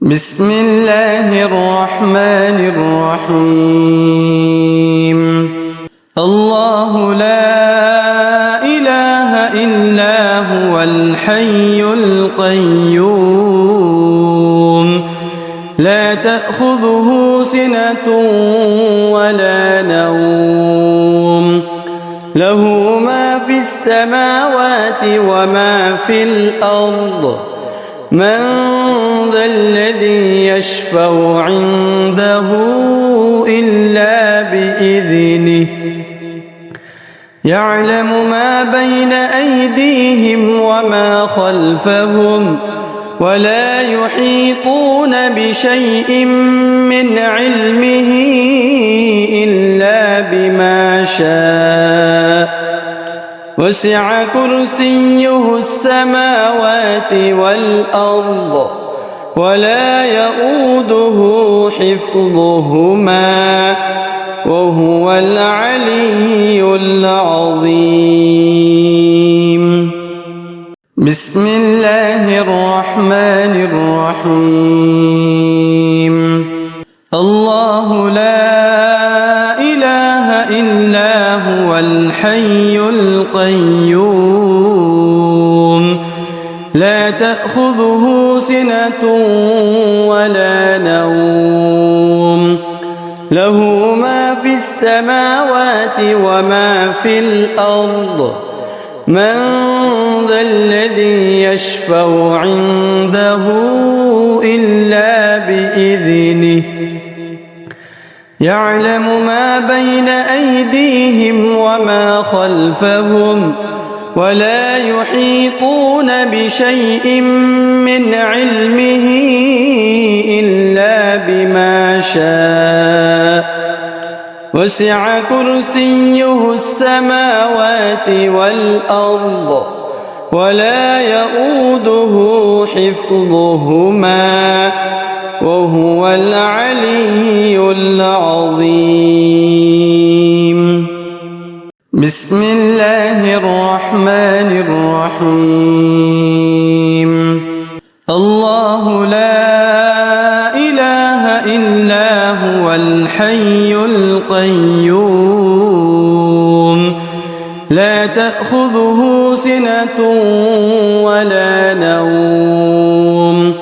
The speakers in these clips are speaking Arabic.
بسم الله الرحمن الرحيم. الله لا إله إلا هو الحي القيوم لا تأخذه سنة ولا نوم له ما في السماوات وما في الأرض من ذا الذي يشفع عنده إلا بإذنه يعلم ما بين أيديهم وما خلفهم ولا يحيطون بشيء من علمه إلا بما شاء وسع كرسيه السماوات والأرض ولا يؤوده حفظهما وهو العلي العظيم. بسم الله الرحمن الرحيم. الله لا إله إلا هو الحي القيوم لا تأخذه سنة ولا نوم له ما في السماوات وما في الأرض من ذا الذي يشفع عنده إلا بإذنه يعلم ما بين أيديهم وما خلفهم ولا يحيطون بشيء من علمه إلا بما شاء وسع كرسيه السماوات والأرض ولا يؤوده حفظهما وهو العلي العظيم. بسم الله الرحمن الرحيم. الله لا إله إلا هو الحي القيوم لا تأخذه سنة ولا نوم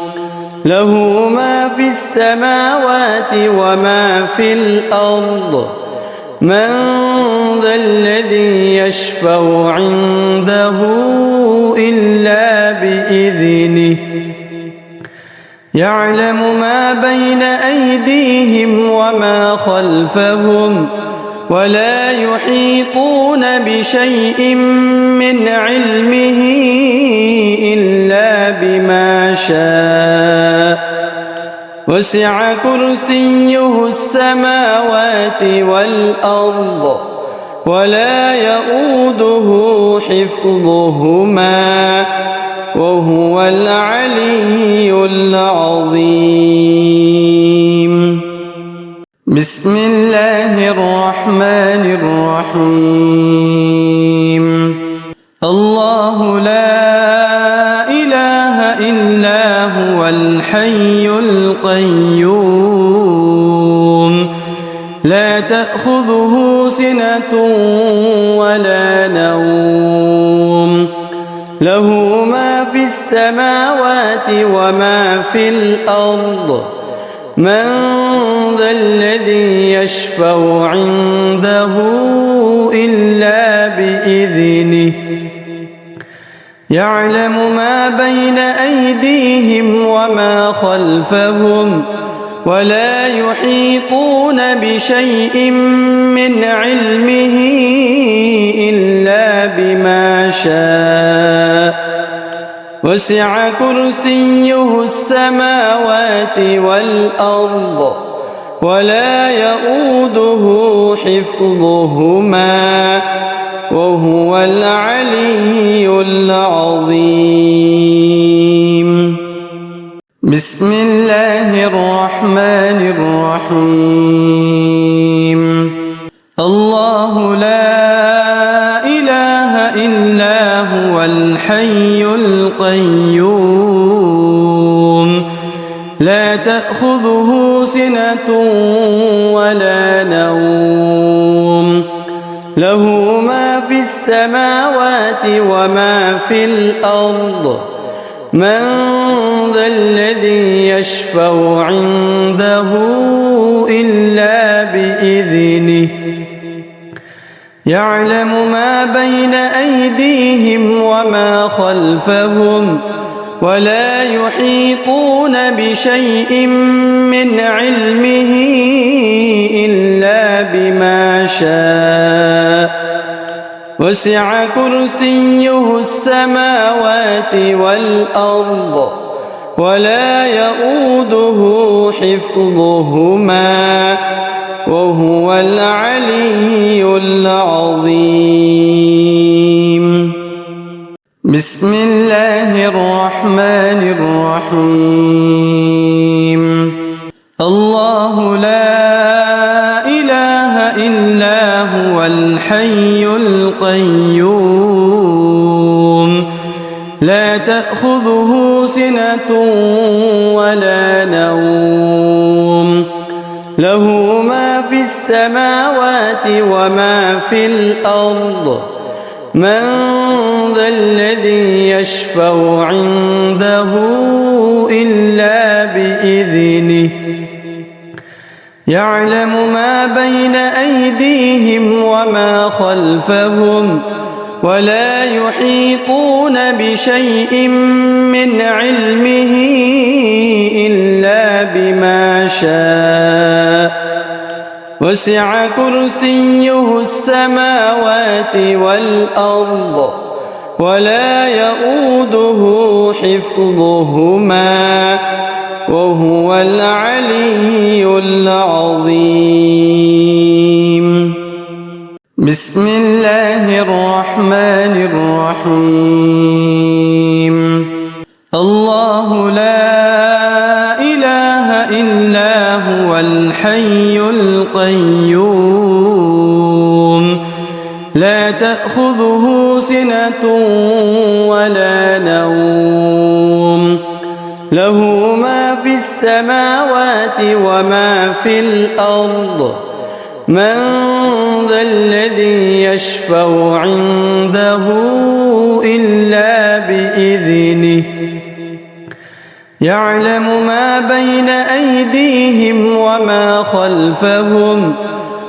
له ما في السماوات وما في الأرض من ذا الذي يشفع عنده إلا بإذنه يعلم ما بين أيديهم وما خلفهم ولا يحيطون بشيء من علمه إلا بما شاء وسع كرسيه السماوات والأرض ولا يؤوده حفظهما وهو العلي العظيم. بسم الله الرحمن الرحيم. الله لا إله إلا هو الحي القيوم لا تأخذه سنة ولا نوم له ما في السماوات وما في الأرض من ذا الذي يشفع عنده إلا بإذنه يعلم ما بين أيديهم وما خلفهم ولا يحيطون بشيء من علمه إلا بما شاء وسع كرسيه السماوات والأرض ولا يؤوده حفظهما وهو العلي العظيم. بسم الله الرحمن الرحيم. الله لا إله إلا هو الحي القيوم لا تأخذه سنة ولا نوم له ما في السماوات وما في الأرض من ذا الذي يشفع عنده إلا بإذنه يعلم ما بين أيديهم وما خلفهم ولا يحيطون بشيء من علمه إلا بما شاء وسع كرسيه السماوات والأرض ولا يؤوده حفظهما وهو العلي العظيم. بسم الله الرحمن الرحيم. الله لا إله إلا هو الحي القيوم لا تأخذه سنة ولا نوم له ما في السماوات وما في الأرض من ذا الذي يشفع عنده إلا بإذنه يعلم ما بين أيديهم وما خلفهم ولا يحيطون بشيء من علمه إلا بما شاء وسع كرسيه السماوات والأرض ولا يؤوده حفظهما وهو العلي العظيم. بسم الله الرحمن الرحيم. الله لا إله إلا هو الحي القيوم لا تأخذه سنة ولا نوم له ما في السماوات وما في الأرض من ذا الذي يشفع عنده إلا بإذنه يعلم ما بين أيديهم وما خلفهم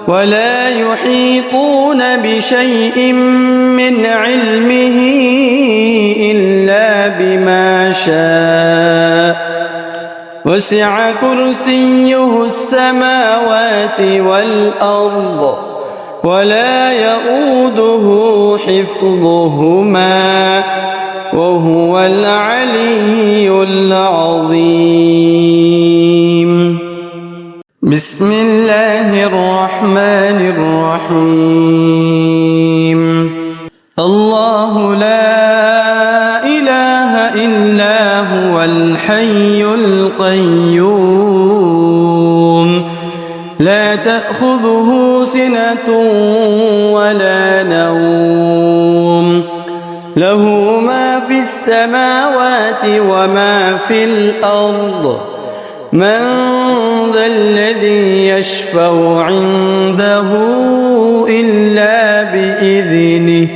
ولا يحيطون بشيء من علمه إلا بما شاء وسع كرسيه السماوات والأرض ولا يؤوده حفظهما وهو العلي العظيم. بسم الله الرحمن الرحيم. الله لا إله إلا هو الحي القيوم لا تأخذه سنة ولا نوم له ما في السماوات وما في الأرض من ذا الذي يشفع عنده إلا بإذنه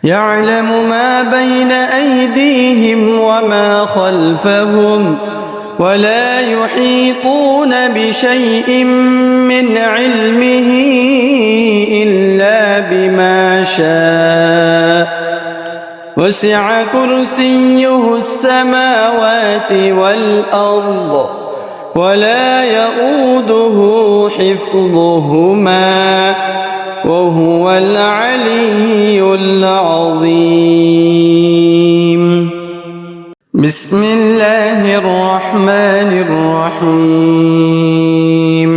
يعلم ما بين أيديهم وما خلفهم ولا يحيطون بشيء من علمه إلا بما شاء وسع كرسيه السماوات والأرض ولا يؤوده حفظهما وهو العلي العظيم. بسم الله الرحمن الرحيم.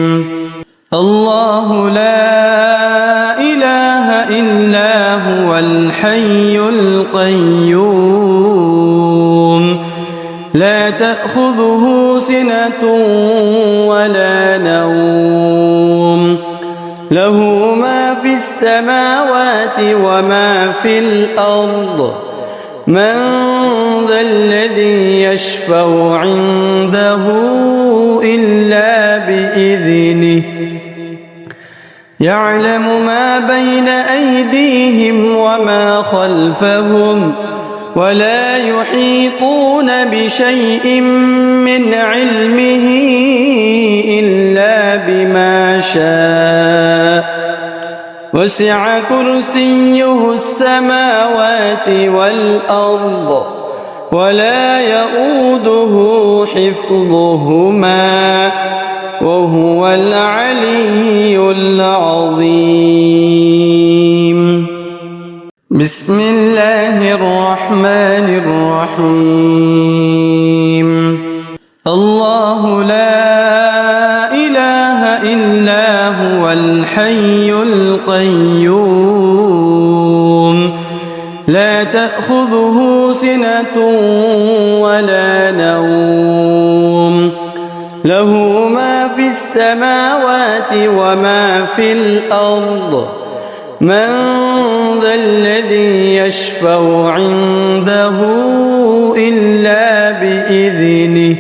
الله لا إله إلا هو الحي القيوم لا تأخذه سنة ولا نوم له ما في السماوات وما في الأرض من ذا الذي يشفع عنده إلا بإذنه يعلم ما بين أيديهم وما خلفهم ولا يحيطون بشيء من علمه إلا بما شاء وسع كرسيه السماوات والأرض ولا يؤوده حفظهما وهو العلي العظيم. بسم الله الرحمن الرحيم. الله لا إله إلا هو الحي القيوم لا تأخذه سنة ولا نوم له ما في السماوات وما في الأرض من ذا الذي يشفع عنده إلا بإذنه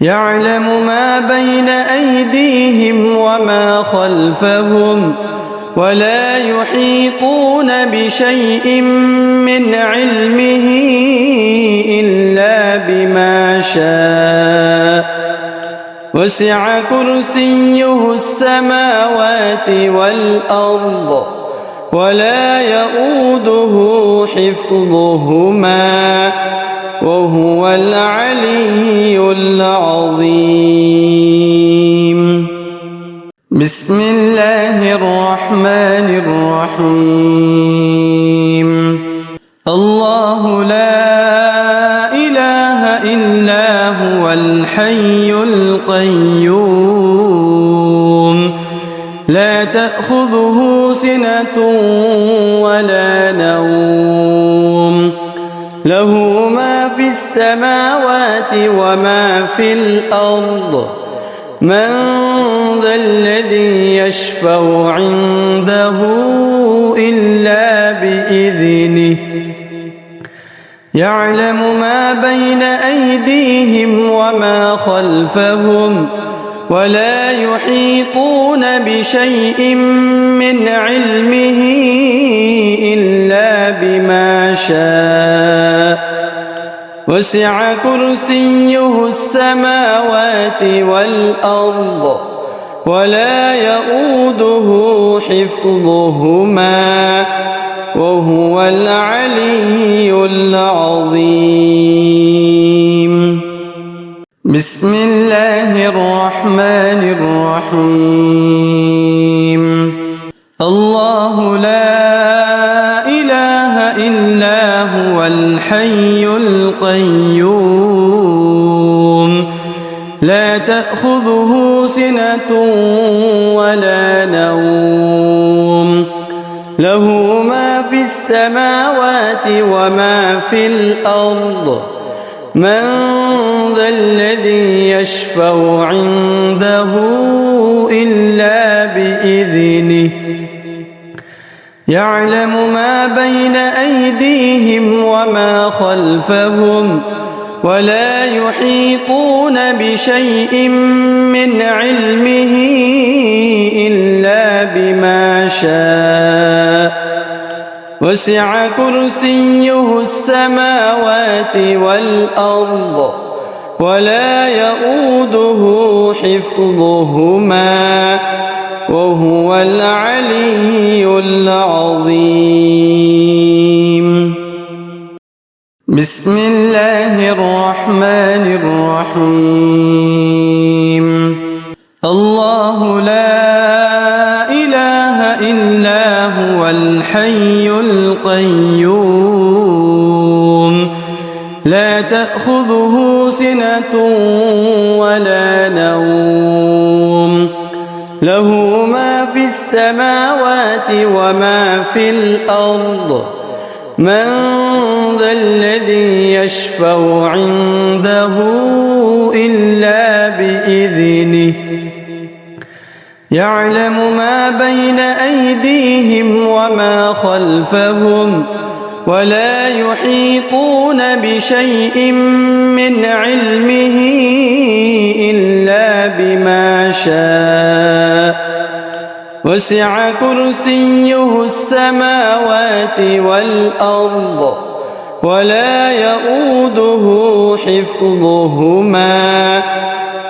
يعلم ما بين أيديهم وما خلفهم ولا يحيطون بشيء من علمه إلا بما شاء وسع كرسيه السماوات والأرض ولا يؤوده حفظهما وهو العلي العظيم. بسم الله الرحمن الرحيم. الله لا إله إلا هو الحي القيوم لا تأخذه سنة ولا نوم له ما في السماوات وما في الأرض من ذا الذي يشفع عنده إلا بإذنه يعلم ما بين أيديهم وما خلفهم ولا يحيطون بشيء من علمه إلا بما شاء وسع كرسيه السماوات والأرض ولا يؤوده حفظهما وهو العلي العظيم. بسم الله الرحمن الرحيم. الله لا إله إلا هو الحي القيوم لا تأخذه سنة ولا نوم له ما في السماوات وما في الأرض من ذا الذي يشفع عنده إلا بإذنه يعلم ما بين أيديهم وما خلفهم ولا يحيطون بشيء من علمه إلا بما شاء وسع كرسيه السماوات والأرض ولا يؤوده حفظهما وهو العلي العظيم. بسم الله الرحمن الرحيم. الله لا إله إلا هو الحي القيوم لا تأخذه سنة ولا نوم له ما في السماوات وما في الأرض من ذا الذي يشفع عنده إلا بإذنه يعلم ما بين أيديهم وما خلفهم ولا يحيطون بشيء من علمه إلا بما شاء وسع كرسيه السماوات والأرض ولا يؤوده حفظهما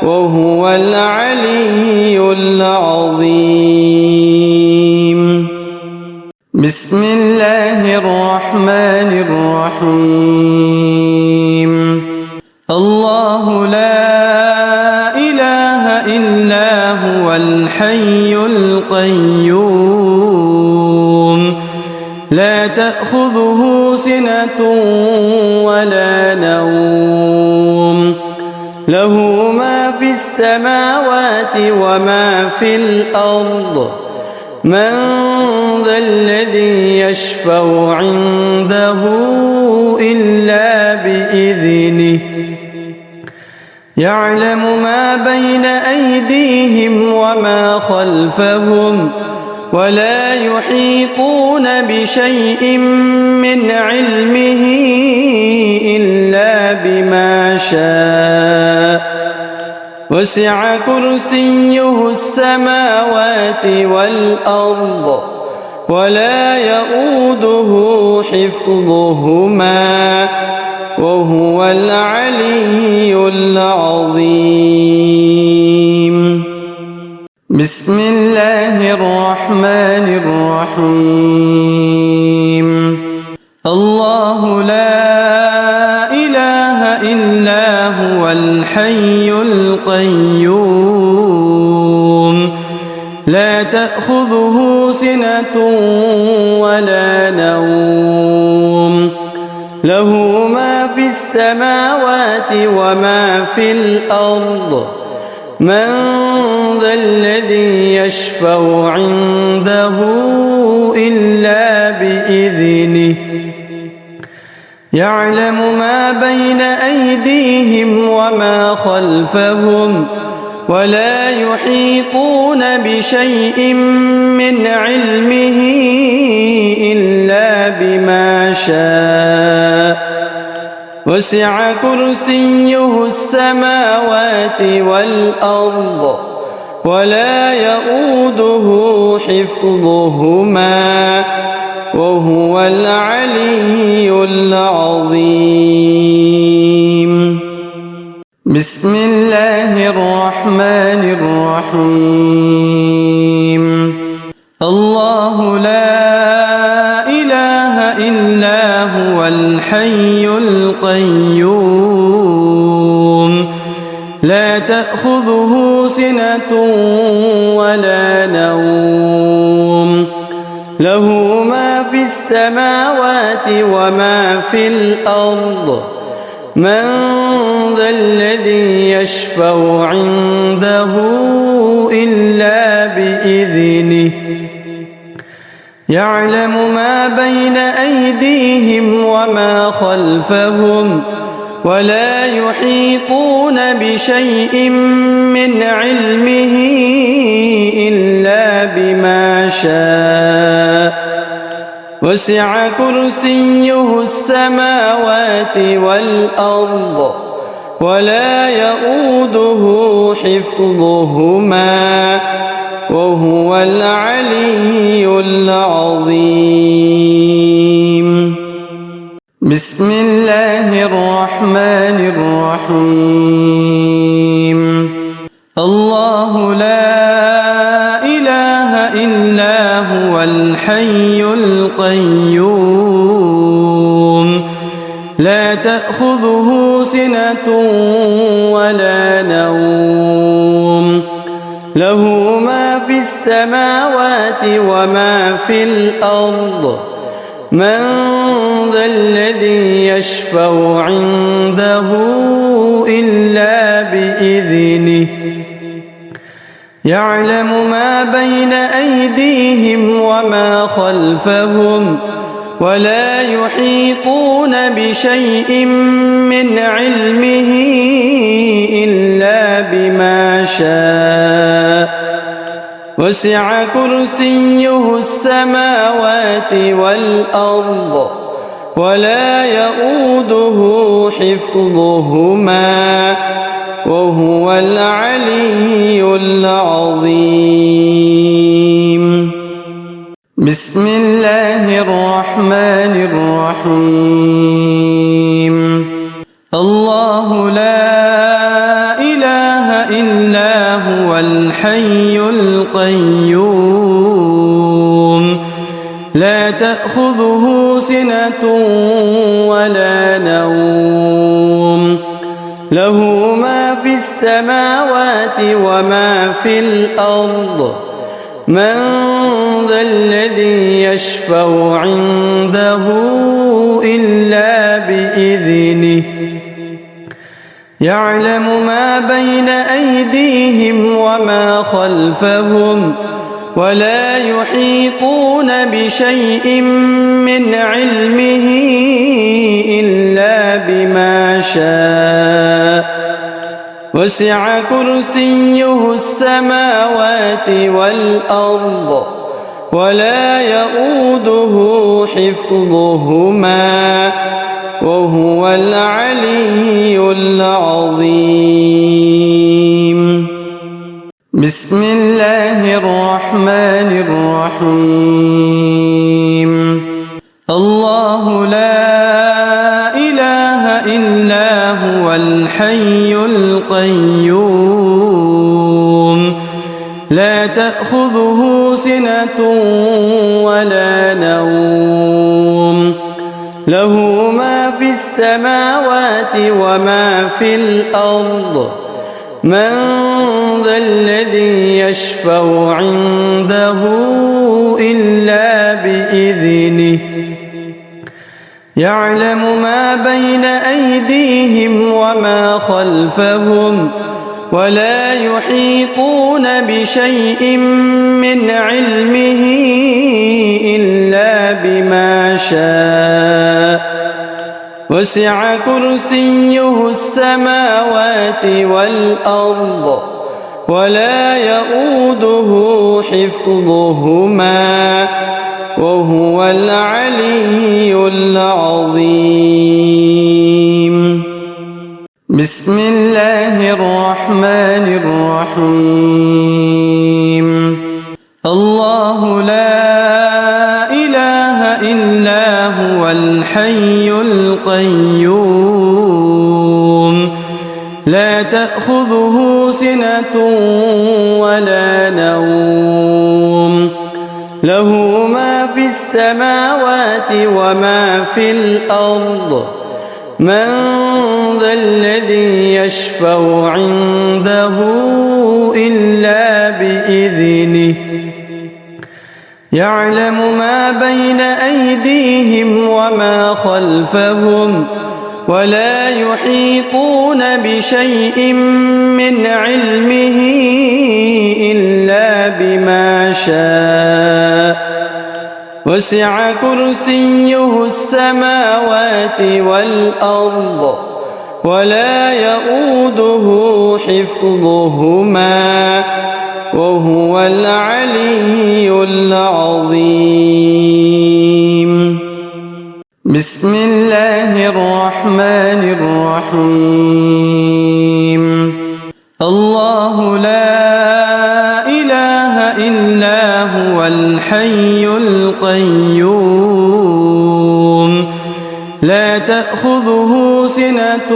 وهو العلي العظيم. بسم الله الرحمن الرحيم. الله لا إله إلا هو الحي القيوم لا تأخذه سنة ولا نوم له ما في السماوات وما في الأرض من ذا الذي يشفع عنده إلا بإذنه يعلم ما بين أيديهم وما خلفهم ولا يحيطون بشيء من علمه إلا بما شاء وسع كرسيه السماوات والأرض ولا يؤوده حفظهما وهو العلي العظيم. بسم الله الرحمن الرحيم. الله لا إله إلا هو الحي القيوم لا تأخذه سنة ولا نوم له ما في السماوات وما في الأرض من ذا الذي يشفع عنده إلا بإذنه يعلم ما بين أيديهم وما خلفهم ولا يحيطون بشيء من علمه إلا بما شاء وسع كرسيه السماوات والأرض ولا يؤوده حفظهما وهو العلي العظيم. بسم الله الرحمن الرحيم. الله لا إله إلا هو الحي القيوم لا تأخذه سنة ولا نوم له ما في السماوات وما في الأرض من ذا الذي يشفع عنده إلا بإذنه يعلم ما بين أيديهم وما خلفهم ولا يحيطون بشيء من علمه إلا بما شاء وسع كرسيه السماوات والأرض ولا يؤوده حفظهما وهو العلي العظيم. بسم الله الرحمن الرحيم. الله لا إله إلا هو الحي القيوم لا تأخذه سنة ولا نوم له ما في السماوات وما في الأرض من ذا الذي يشفع عنده إلا بإذنه يعلم ما بين أيديهم وما خلفهم ولا يحيطون بشيء من علمه إلا بما شاء وسع كرسيه السماوات والأرض ولا يؤوده حفظهما وهو العلي العظيم. بسم الله الرحمن الرحيم. الله لا إله إلا هو الحي القيوم لا تأخذه سنة ولا نوم له ما في السماوات وما في الأرض من ذا الذي يشفع عنده إلا بإذنه يعلم ما بين أيديهم وما خلفهم ولا يحيطون بشيء من علمه إلا بما شاء وسع كرسيه السماوات والأرض ولا يؤوده حفظهما وهو العلي العظيم. بسم الله الرحمن الرحيم. الله لا إله إلا هو الحي القيوم لا تأخذه سنة ولا نوم له ما في السماوات وما في الأرض من ذا الذي يشفع عنده إلا بإذنه يعلم ما بين أيديهم وما خلفهم ولا يحيطون بشيء من علمه إلا بما شاء وسع كرسيه السماوات والأرض ولا يؤوده حفظهما وهو العلي العظيم. بسم الله الرحمن الرحيم. الله لا إله إلا هو الحي القيوم لا تأخذه سنة ولا نوم له ما في السماوات وما في الأرض من ذا الذي يشفع عنده إلا بإذنه يعلم ما بين أيديهم وما خلفهم ولا يحيطون بشيء من علمه إلا بما شاء وسع كرسيه السماوات والأرض ولا يؤوده حفظهما وهو العلي العظيم. بسم الله الرحمن الرحيم. الله لا إله إلا هو الحي القيوم لا تأخذه سنة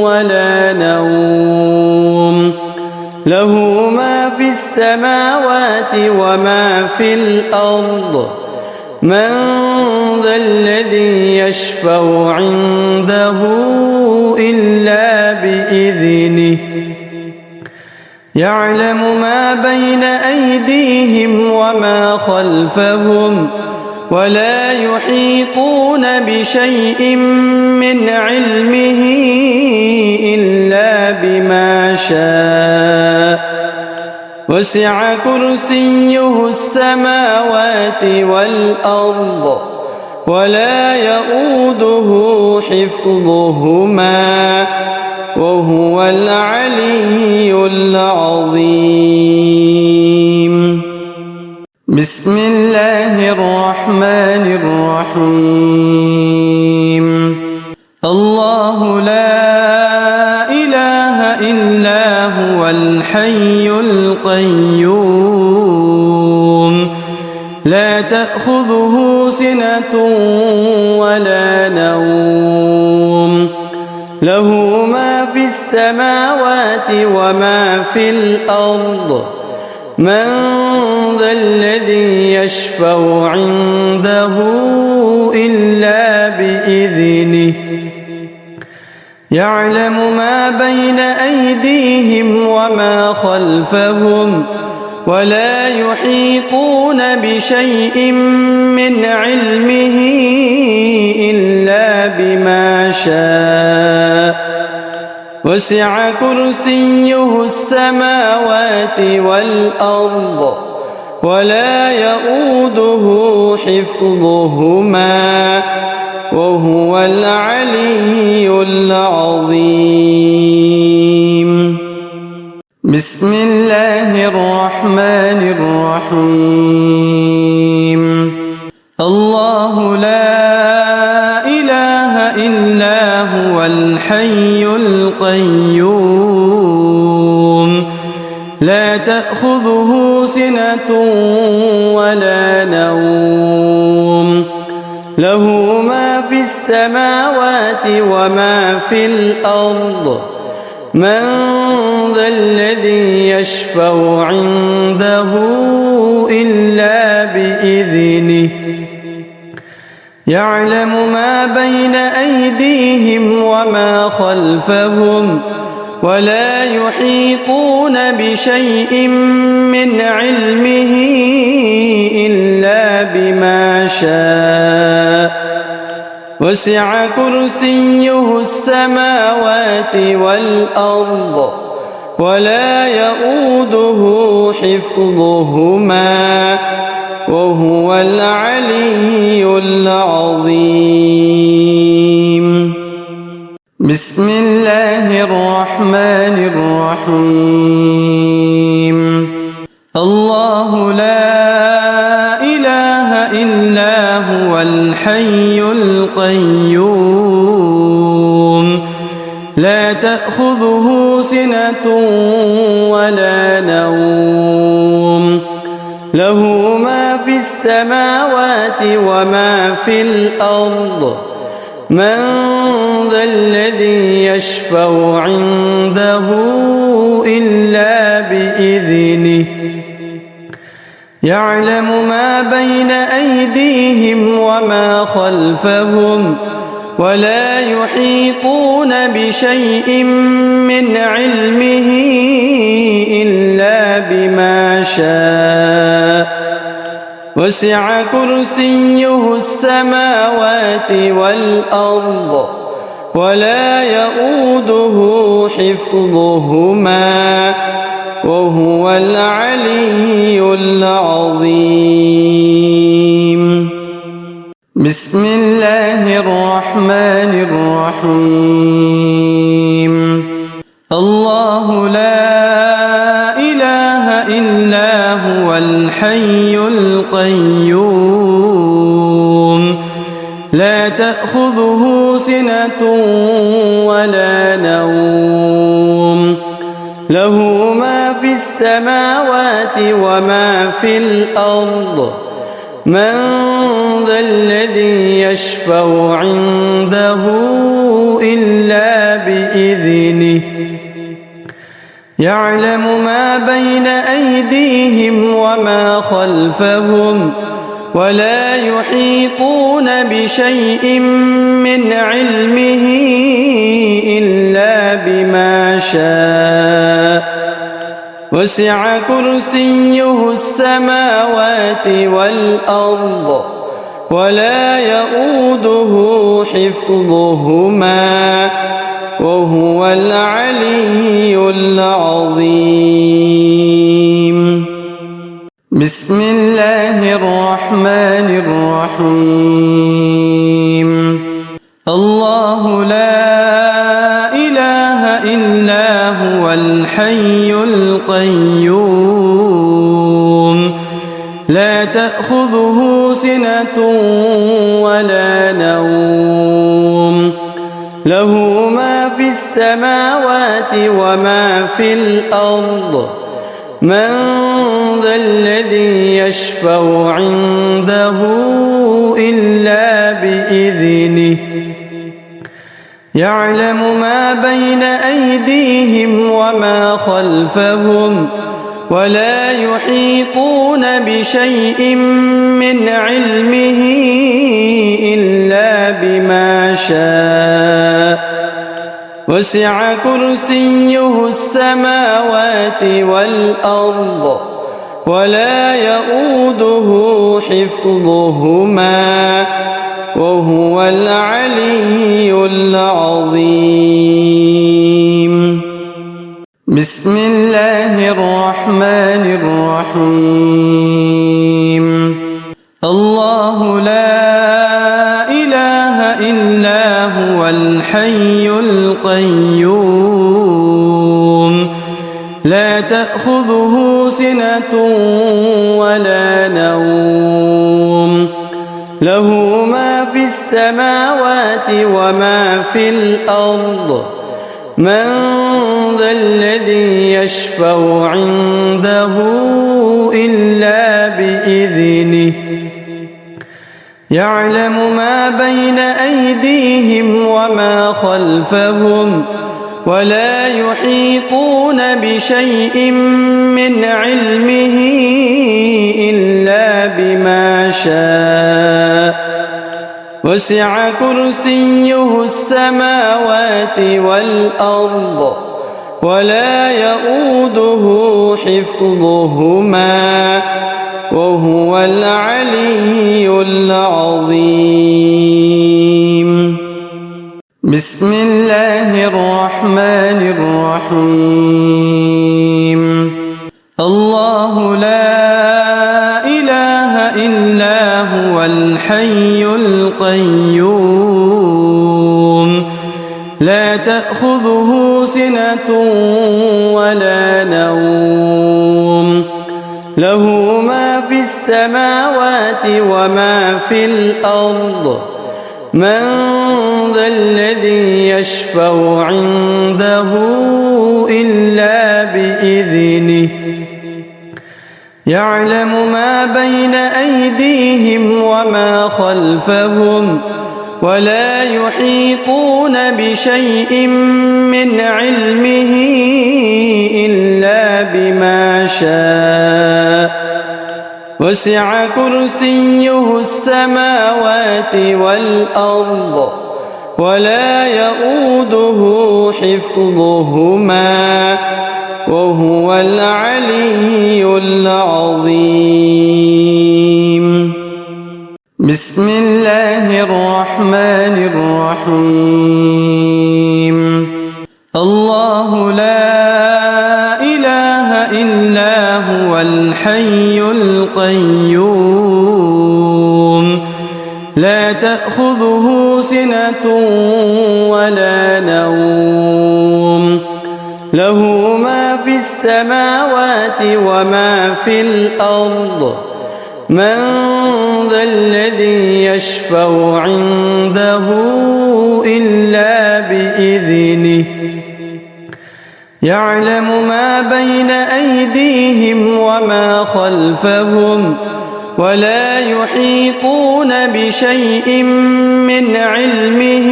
ولا نوم له ما في السماوات وما في الأرض من ذا الذي يشفع عنده إلا بإذنه يعلم ما بين أيديهم وما خلفهم ولا يحيطون بشيء من علمه إلا بما شاء وسع كرسيه السماوات والأرض ولا يؤوده حفظهما وهو العلي العظيم. بسم الله الرحمن الرحيم. إلا هو الحي القيوم لا تأخذه سنة ولا نوم له ما في السماوات وما في الأرض من ذا الذي يشفع عنده إلا بإذنه يعلم ما بين أيديهم وما خلفهم ولا يحيطون بشيء من علمه إلا بما شاء وسع كرسيه السماوات والأرض ولا يؤوده حفظهما وهو العلي العظيم بسم الله الرحمن الرحيم الله لا إله إلا هو الحي القيوم لا تأخذه سنة ولا نوم له ما في السماوات وما في الأرض من ذا الذي يشفع عنده إلا بإذنه يعلم ما بين أيديهم وما خلفهم ولا يحيطون بشيء من علمه إلا بما شاء وسع كرسيه السماوات والأرض ولا يؤوده حفظهما وهو العلي العظيم بسم الله الرحمن الرحيم الله لا إله إلا هو الحي القيوم لا تأخذه سنة ولا نوم له ما في السماوات وما في الأرض من ذا الذي يشفع عنده إلا بإذنه يعلم ما بين أيديهم وما خلفهم ولا يحيطون بشيء من علمه إلا بما شاء وسع كرسيه السماوات والأرض ولا يؤوده حفظهما وهو العلي العظيم بسم الله الرحمن الرحيم الله لا إله إلا هو الحي القيوم لا تأخذه سنة ولا نوم له ما في السماوات وما في الأرض من ذا الذي يشفع عنده إلا بإذنه يعلم ما بين أيديهم وما خلفهم ولا يحيطون بشيء من علمه إلا بما شاء وسع كرسيه السماوات والأرض ولا يؤوده حفظهما وهو العلي العظيم بسم الله الرحمن الرحيم الله لا إله إلا هو الحي القيوم لا تأخذه سنة ولا نوم له ما في السماوات السماوات وما في الأرض من ذا الذي يشفع عنده إلا بإذنه يعلم ما بين أيديهم وما خلفهم ولا يحيطون بشيء من علمه إلا بما شاء وسع كرسيه السماوات والأرض ولا يؤوده حفظهما وهو العلي العظيم. بسم الله الرحمن الرحيم. الله لا إله إلا هو الحي القيوم لا تأخذه سنة ولا نوم له ما في السماوات وما في الأرض من ذا الذي يشفع عنده إلا بإذنه يعلم ما بين أيديهم وما خلفهم ولا يحيطون بشيء من علمه إلا بما شاء وسع كرسيه السماوات والأرض ولا يؤوده حفظهما وهو العلي العظيم. بسم الله الرحمن الرحيم. الله لا إله إلا هو الحي القيوم لا تأخذه سنة ولا نوم له ما في السماوات وما في الأرض من ذا الذي يشفع عنده إلا بإذنه يعلم ما بين أيديهم وما خلفهم ولا يحيطون بشيء من علمه إلا بما شاء وسع كرسيه السماوات والأرض ولا يؤوده حفظهما وهو العلي العظيم. بسم الله الرحمن الرحيم. الله لا إله إلا هو الحي القيوم لا تأخذه سنة ولا نوم له ما في السماوات وما في الأرض من ذا الذي يشفع عنده إلا بإذنه يعلم ما بين أيديهم وما خلفهم ولا يحيطون بشيء من علمه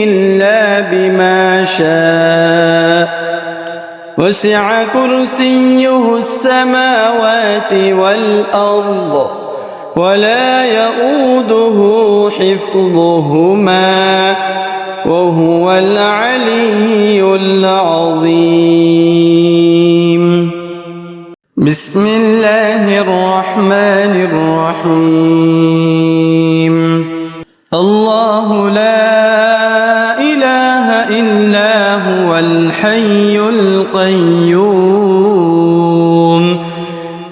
إلا بما شاء وسع كرسيه السماوات والأرض ولا يؤوده حفظهما وهو العلي العظيم. بسم الله الرحمن الرحيم. الله لا إله إلا هو الحي القيوم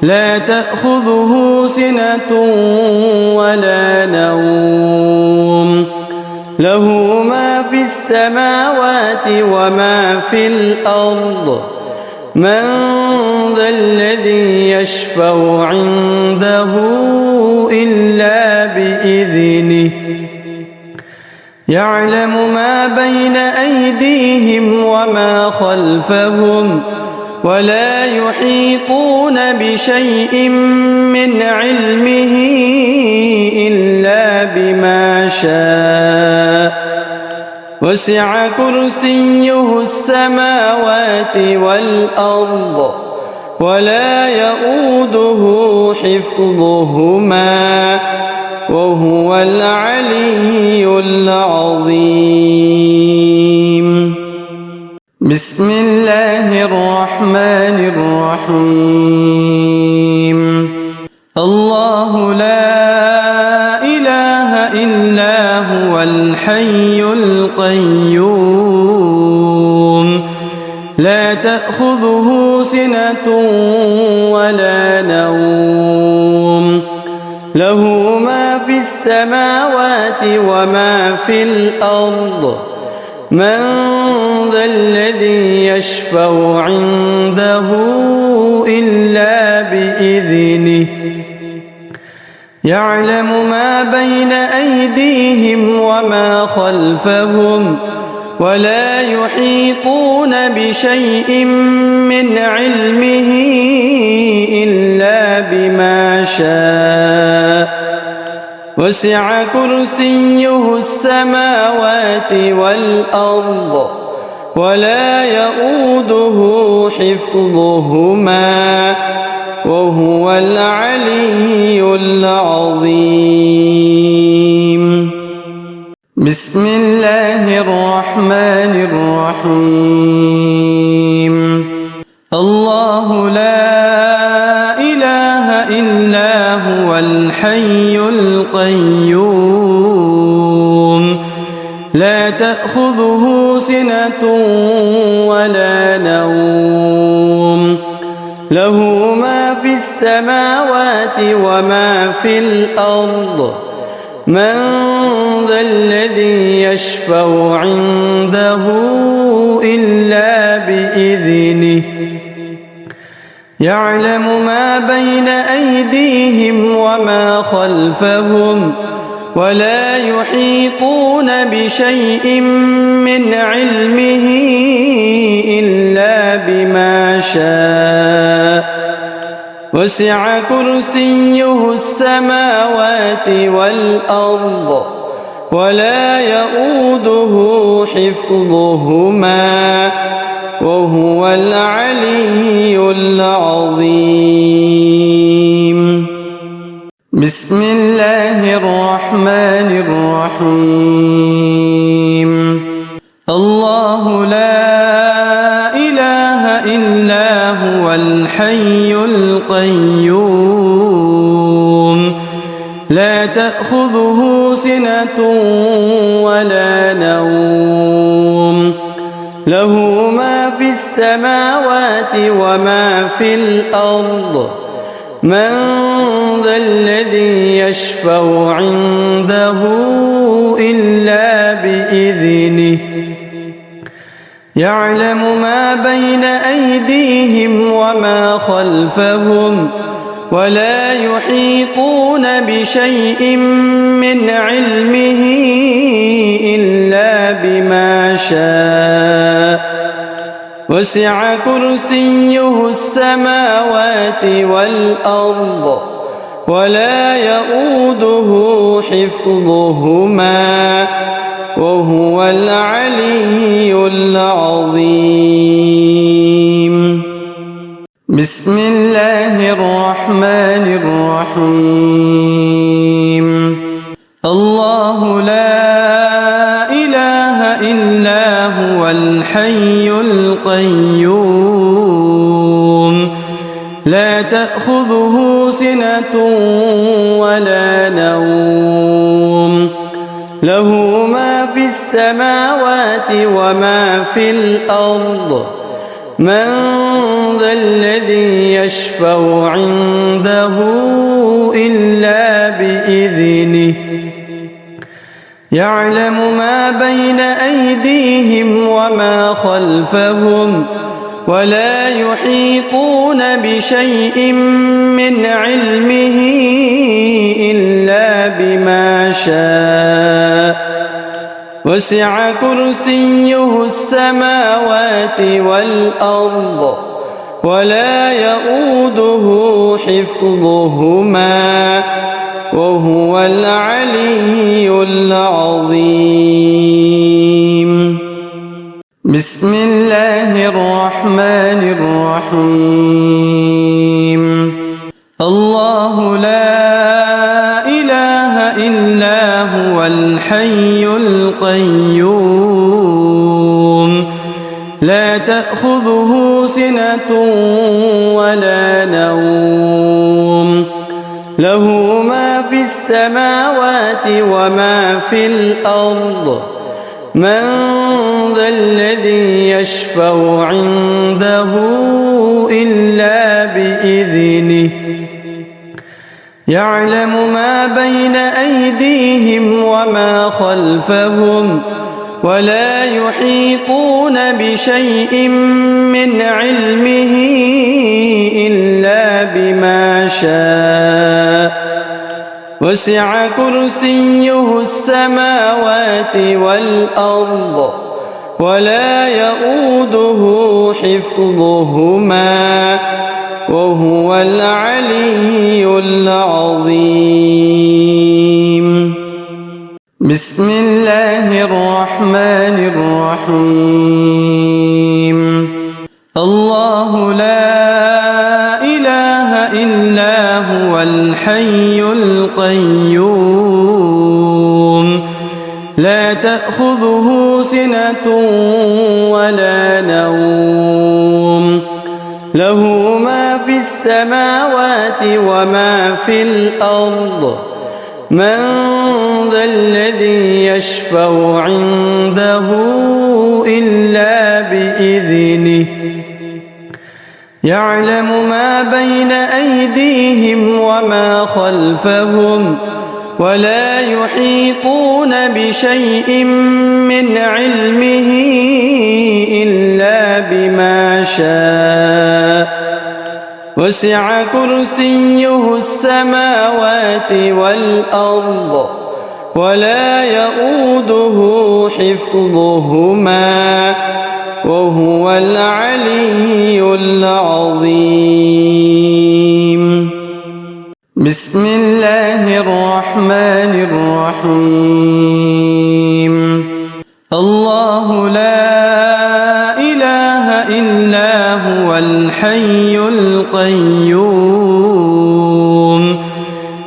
لا تأخذه سنة ولا نوم له ما في السماوات وما في الأرض من ذا الذي يشفع عنده إلا بإذنه يعلم ما بين أيديهم وما خلفهم ولا يحيطون بشيء من علمه إلا بما شاء وسع كرسيه السماوات والأرض ولا يؤوده حفظهما وهو العلي العظيم. بسم الله الرحمن الرحيم. الله لا إله إلا هو الحي القيوم لا تأخذه سنة ولا نوم له ما في السماوات وما في الأرض من ذا الذي يشفع عنده إلا بإذنه يعلم ما بين أيديهم وما خلفهم ولا يحيطون بشيء من علمه إلا بما شاء وسع كرسيه السماوات والأرض ولا يؤوده حفظهما وهو العلي العظيم. بسم الله الرحمن الرحيم. الله لا إله إلا هو الحي القيوم لا تأخذه سنة ولا نوم له ما في السماوات وما في الأرض من ذا الذي يشفع عنده إلا بإذنه يعلم ما بين أيديهم وما خلفهم ولا يحيطون بشيء من علمه إلا بما شاء وسع كرسيه السماوات والأرض ولا يؤوده حفظهما وهو العلي العظيم. بسم الله الرحمن الرحيم. الله لا إله إلا هو الحي القيوم لا تأخذه سنة ولا نوم له ما في السماوات وما في الأرض من ذا الذي يشفع عنده إلا بإذنه يعلم ما بين أيديهم وما خلفهم ولا يحيطون بشيء من علمه إلا بما شاء وسع كرسيه السماوات والأرض ولا يؤوده حفظهما وهو العلي العظيم. بسم الله الرحمن الرحيم. الله لا إله إلا هو الحي القيوم لا تأخذه سنة ولا نوم له ما في السماوات وما في الأرض من ذا الذي يشفع عنده إلا بإذنه يعلم ما بين أيديهم وما خلفهم ولا يحيطون بشيء من علمه إلا بما شاء وسع كرسيه السماوات والأرض ولا يؤوده حفظهما وهو العلي العظيم. بسم الله الرحمن الرحيم. الله لا إله إلا هو الحي القيوم لا تأخذه سنة ولا نوم له ما في السماوات وما في الأرض من ذا الذي يشفع عنده إلا بإذنه يعلم ما بين أيديهم وما خلفهم ولا يحيطون بشيء من علمه إلا بما شاء وسع كرسيه السماوات والأرض ولا يؤوده حفظهما وهو العلي العظيم. بسم الله الرحمن الرحيم. الله لا إله إلا هو الحي القيوم لا تأخذه سنة ولا نوم له ما في السماوات وما في الأرض من ذا الذي يشفع عنده إلا بإذنه يعلم ما بين أيديهم وما خلفهم ولا يحيطون بشيء من علمه إلا بما شاء وسع كرسيه السماوات والأرض ولا يؤوده حفظهما وهو العلي العظيم. بسم الله الرحمن الرحيم. الله لا إله إلا هو الحي القيوم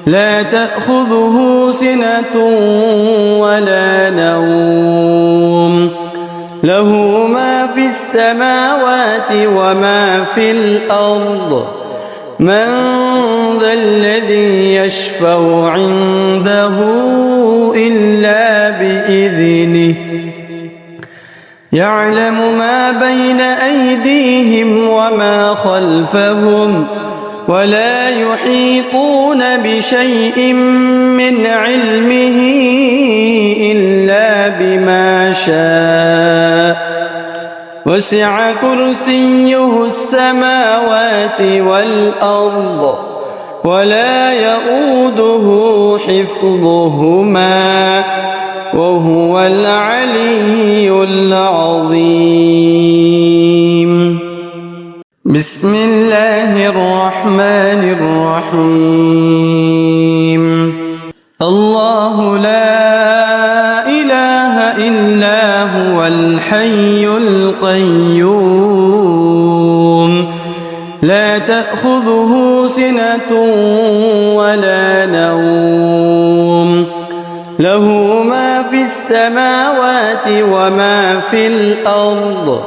لا تأخذه سنة ولا نوم له ما في السماوات وما في الأرض من ذا الذي يشفع عنده إلا بإذنه يعلم ما بين أيديهم وما خلفهم ولا يحيطون بشيء من علمه إلا بما شاء وسع كرسيه السماوات والأرض ولا يؤوده حفظهما وهو العلي العظيم. بسم الله الرحمن الرحيم. الله لا إله إلا هو الحي القيوم لا تأخذه سنة ولا نوم له ما في السماوات وما في الأرض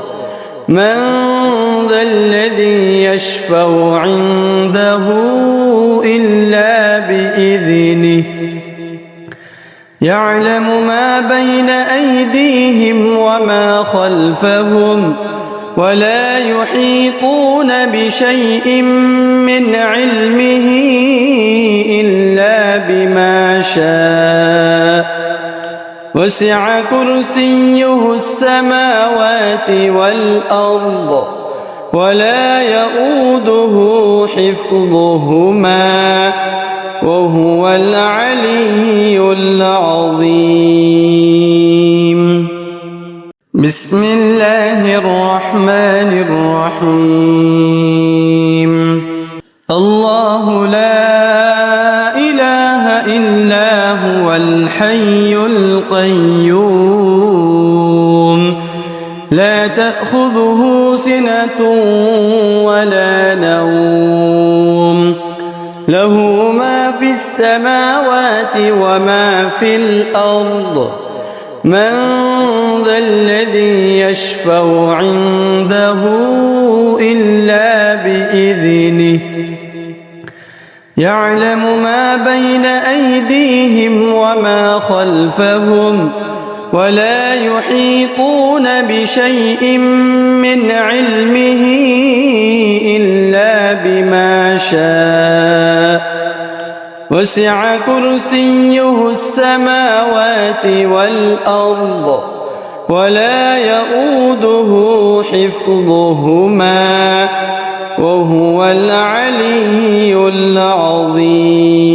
من ذا الذي يشفع عنده إلا بإذنه يعلم ما بين أيديهم وما خلفهم ولا يحيطون بشيء من علمه إلا بما شاء وسع كرسيه السماوات والأرض ولا يؤوده حفظهما وهو العلي العظيم. بسم الله الرحمن الرحيم الله لا إله إلا هو الحي القيوم لا تأخذه سنة ولا نوم له ما في السماوات وما في الأرض من ذا الذي يشفع عنده إلا بإذنه يعلم ما بين أيديهم وما خلفهم ولا يحيطون بشيء من علمه إلا بما شاء وسع كرسيه السماوات والأرض ولا يؤوده حفظهما وهو العلي العظيم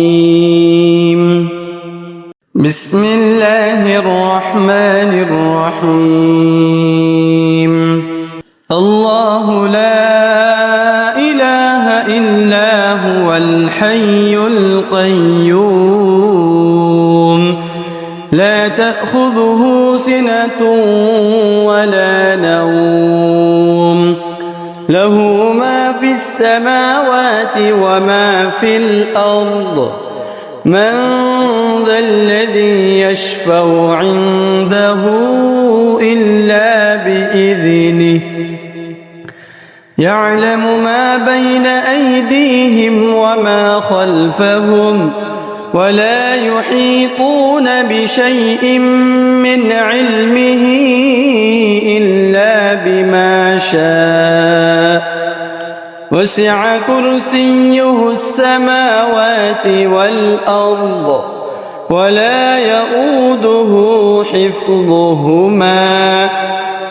بسم الله الرحمن الرحيم الله لا إله إلا هو الحي القيوم لا تأخذه سنة ولا نوم له ما في السماوات وما في الأرض من ذا الذي يشفع عنده إلا بإذنه يعلم ما بين أيديهم وما خلفهم ولا يحيطون بشيء من علمه إلا بما شاء وسع كرسيه السماوات والأرض ولا يؤوده حفظهما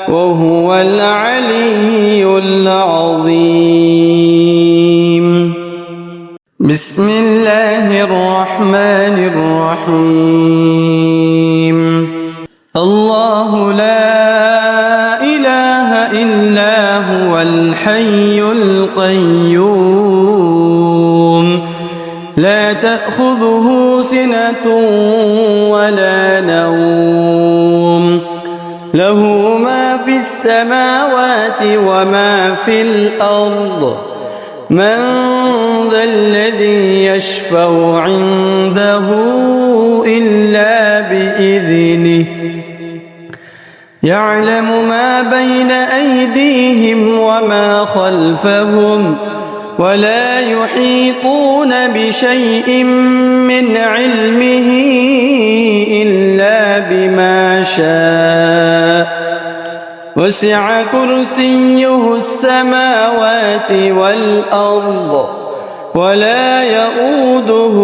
وهو العلي العظيم بسم الله الرحمن الرحيم الله لا إله إلا هو الحي القيوم لا تأخذه سنة ولا نوم له ما في السماوات وما في الأرض من ذا الذي يشفع عنده إلا بإذنه يعلم ما بين أيديهم وما خلفهم ولا يحيطون بشيء من علمه إلا بما شاء وسع كرسيه السماوات والأرض ولا يؤوده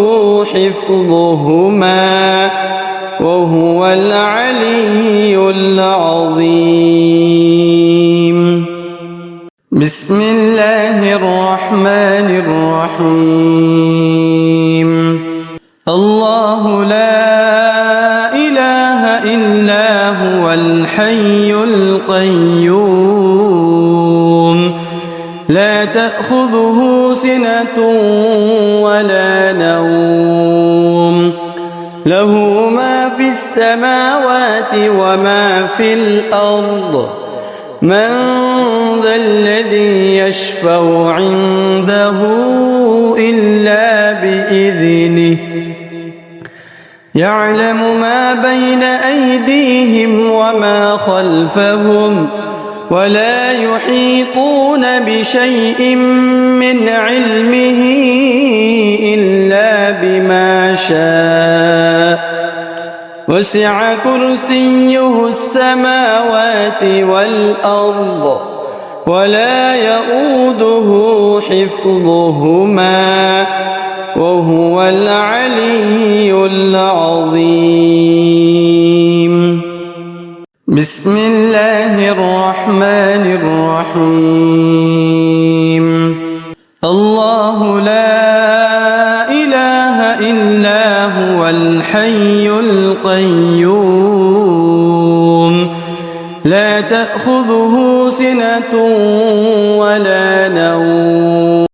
حفظهما وهو العلي العظيم بسم الله الرحمن الرحيم الله لا إله إلا هو الحي القيوم لا تأخذه سنة ولا نوم له ما في السماوات وما في الأرض من ذا الذي يشفع عنده إلا بإذنه يعلم ما بين أيديهم وما خلفهم ولا يحيطون بشيء من علمه إلا بما شاء وسع كرسيه السماوات والأرض ولا يؤوده حفظهما وهو العلي العظيم بسم الله الرحمن الرحيم